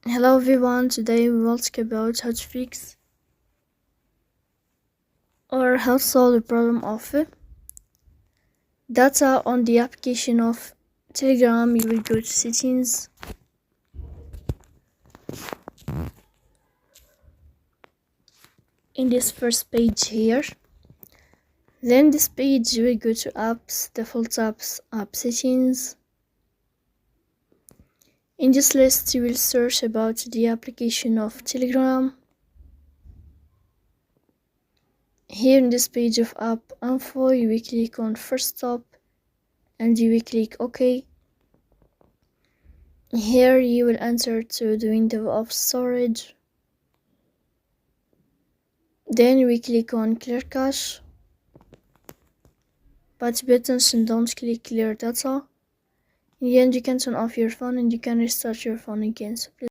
Hello everyone, today we will talk about how to fix or how to solve the problem of data on the application of Telegram. You will go to settings, in this first page here. Then this page you will go to apps, default apps, app settings. In this list you will search about the application of Telegram. Here in this page of app info you will click on first stop and you will click OK. Here you will enter to the window of storage. Then we click on clear cache, but pay attention, don't click clear data. In the end you can turn off your phone and you can restart your phone again. So please